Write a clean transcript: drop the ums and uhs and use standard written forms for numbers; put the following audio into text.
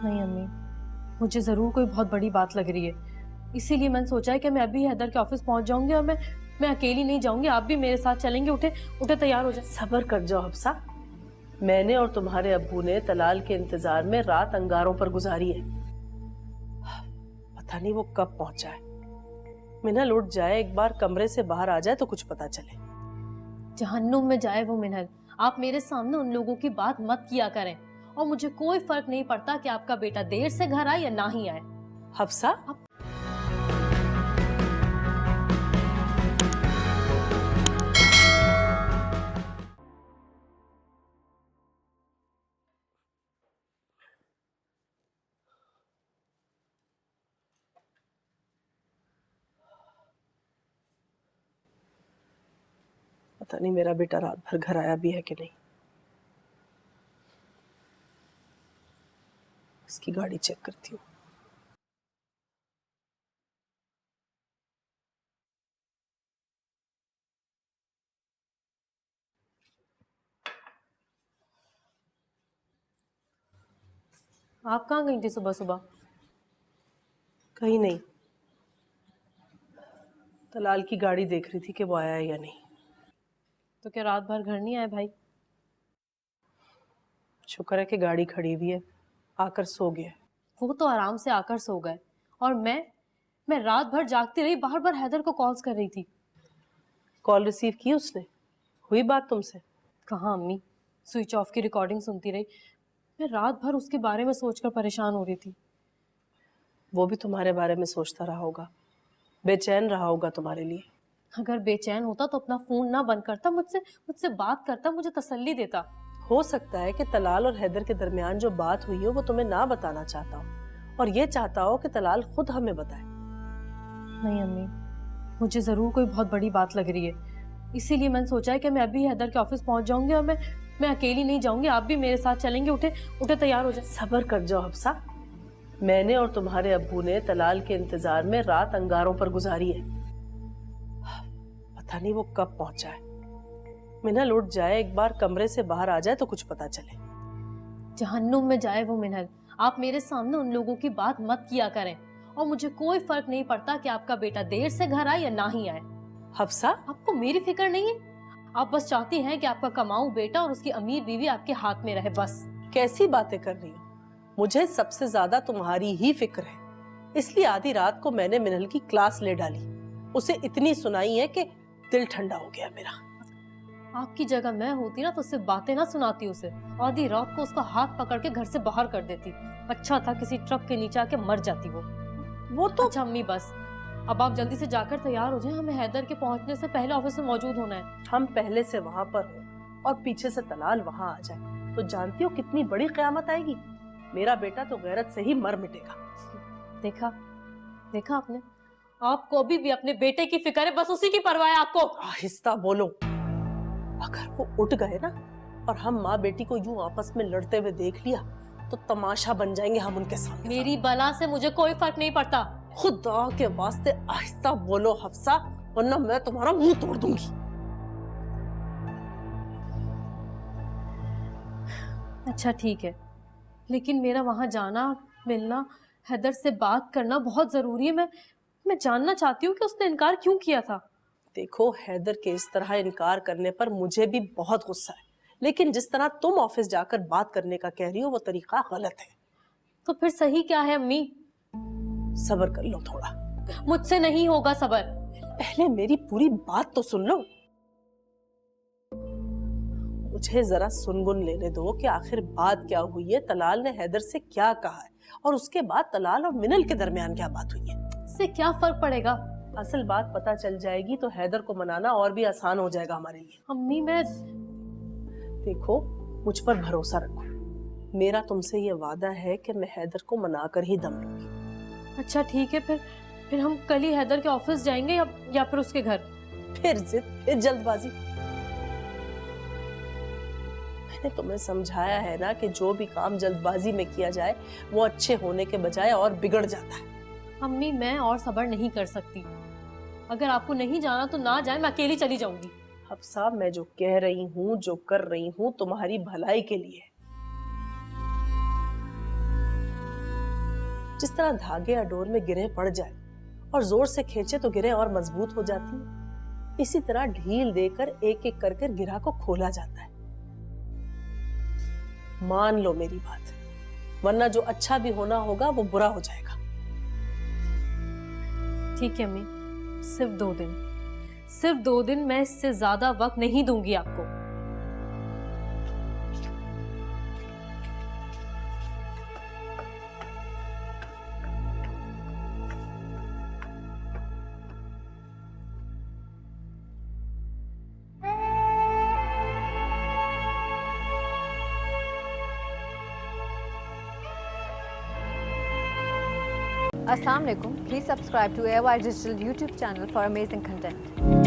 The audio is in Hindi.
नहीं अम्मी, मुझे जरूर कोई बहुत बड़ी बात लग रही है, इसीलिए मैंने सोचा है कि मैं अभी हैदर के ऑफिस पहुंच जाऊंगी और मैं अकेली नहीं जाऊंगी, आप भी मेरे साथ चलेंगे। उठे उठे तैयार हो जाए। सब्र कर जाओ हफ्सा। मैंने और तुम्हारे अब्बू ने तलाल के इंतजार में रात अंगारों पर गुजारी है। पता नहीं वो कब पहुंचा है। मिनल उठ जाए, एक बार कमरे से बाहर आ जाए तो कुछ पता चले। जहन्नुम में जाए वो मिनल, आप मेरे सामने उन लोगों की बात मत किया करें। और मुझे कोई फर्क नहीं पड़ता कि आपका बेटा देर से घर आए या ना ही आए। हफ्सा, पता नहीं मेरा बेटा रात भर घर आया भी है कि नहीं। उसकी गाड़ी चेक करती हूँ। आप कहाँ गई थी सुबह सुबह? कहीं नहीं, तलाल की गाड़ी देख रही थी कि वो आया है या नहीं। तो क्या रात भर घर नहीं आए भाई? शुक्र है कि गाड़ी खड़ी हुई है, आकर सो गया। वो तो आराम से आकर सो गए, और मैं रात भर जागती रही, बार बार हैदर को कॉल्स कर रही थी। कॉल रिसीव की उसने? हुई बात तुमसे? कहाँ अम्मी, स्विच ऑफ की रिकॉर्डिंग सुनती रही। मैं रात भर उसके बारे में सोचकर परेशान हो रही थी। वो भी तुम्हारे बारे में सोचता रहा होगा, बेचैन रहा होगा तुम्हारे लिए। अगर बेचैन होता तो अपना फोन ना बंद करता, मुझसे मुझसे बात करता, मुझे तसल्ली देता। हो सकता है कि तलाल और हैदर के दरमियान जो बात हुई हो वो तुम्हें ना बताना चाहता हो, और ये चाहता हो कि तलाल खुद हमें बताए। नहीं अम्मी, मुझे जरूर कोई बहुत बड़ी बात लग रही है, इसीलिए मैंने सोचा है कि मैं अभी हैदर के ऑफिस पहुंच जाऊंगी और मैं अकेली नहीं जाऊंगी, आप भी मेरे साथ चलेंगे। उठे उठे तैयार हो जाए। सब्र कर जाओ हफ्सा। मैंने और तुम्हारे अब्बू ने तलाल के इंतजार में रात अंगारों पर गुजारी है। पता नहीं वो कब पहुंचा है। मिनल उठ जाए, एक बार कमरे से बाहर आ जाए तो कुछ पता चले। जहन्नुम में जाए वो मिनल, आप मेरे सामने उन लोगों की बात मत किया करें। और मुझे कोई फर्क नहीं पड़ता कि आपका बेटा देर से घर आए या ना ही आए। हफ्सा, आपको मेरी फिक्र नहीं है, आप बस चाहती हैं कि आपका कमाऊ बेटा और उसकी अमीर बीवी आपके हाथ में रहे, बस। कैसी बातें कर रही हो? मुझे सबसे ज्यादा तुम्हारी ही फिक्र है, इसलिए आधी रात को मैंने मिनल की क्लास ले डाली। उसे इतनी सुनाई है कि दिल ठंडा हो गया मेरा। आपकी जगह मैं होती ना तो सिर्फ बातें ना सुनाती उसे, आधी रात को उसका हाथ पकड़ के घर से बाहर कर देती। अच्छा था किसी ट्रक के नीचे आके मर जाती वो तो। अच्छा अम्मी बस, अब आप जल्दी से जाकर तैयार हो जाएं, हमें हैदर के पहुंचने से पहले ऑफिस में मौजूद होना है। हम पहले से वहां पर हो और पीछे से तलाल वहां आ जाए तो जानती हो कितनी बड़ी क़यामत आएगी। मेरा बेटा तो गैरत से ही मर मिटेगा। देखा देखा आपने, आपको अभी भी अपने बेटे की फिक्र है, बस उसी की परवाह है आपको। आहिस्ता बोलो। अगर वो उठ गए ना और हम माँ बेटी को यूं आपस में लड़ते हुए देख लिया तो तमाशा बन जाएंगे हम उनके सामने। मेरी बला से मुझे कोई फर्क नहीं पड़ता। खुदा के वास्ते आहिस्ता बोलो हफ्सा, वरना मैं तुम्हारा मुंह तोड़ दूंगी। अच्छा ठीक है, लेकिन मेरा वहां जाना, मिलना, हैदर से बात करना बहुत जरूरी है। मैं जानना चाहती हूँ कि उसने इनकार क्यों किया था। देखो, हैदर के इस तरह इनकार करने पर मुझे भी बहुत गुस्सा है, लेकिन जिस तरह तुम ऑफिस जाकर बात करने का कह रही हो वो तरीका गलत है। तो फिर सही क्या है अम्मी? सब्र कर लो थोड़ा। मुझसे नहीं होगा सब्र। पहले मेरी पूरी बात तो सुन लो। मुझे जरा सुनगुन लेने दो कि आखिर बात क्या हुई है, तलाल ने हैदर से क्या कहा है, और उसके बाद तलाल और मिनल के दरमियान क्या बात हुई है। इससे क्या फर्क पड़ेगा? असल बात पता चल जाएगी तो हैदर को मनाना और भी आसान हो जाएगा हमारे लिए। अम्मी मैं देखो, मुझ पर भरोसा रखो। मेरा तुमसे ये वादा है कि मैं हैदर को मनाकर ही दम लूंगी। अच्छा ठीक है, फिर हम कल ही हैदर के ऑफिस जाएंगे या फिर उसके घर? फिर जिद, फिर जल्दबाजी। मैंने तुम्हें समझाया है ना कि जो भी काम जल्दबाजी में किया जाए वो अच्छे होने के बजाय और बिगड़ जाता है। अम्मी मैं और सब्र नहीं कर सकती, अगर आपको नहीं जाना तो ना जाए, मैं अकेली चली जाऊंगी। हफ्सा, मैं जो कह रही हूँ, जो कर रही हूँ, तुम्हारी भलाई के लिए। जिस तरह धागे या डोर में गिरें पड़ जाए और जोर से खींचे तो गिरें और मजबूत हो जाती है, इसी तरह ढील देकर एक एक करके गिरह को खोला जाता है। मान लो मेरी बात, वरना जो अच्छा भी होना होगा वो बुरा हो जाएगा। ठीक है अम्मी, सिर्फ 2 दिन, सिर्फ 2 दिन, मैं इससे ज्यादा वक्त नहीं दूंगी आपको। Assalamu alaikum. Please subscribe to AOI Digital YouTube channel for amazing content.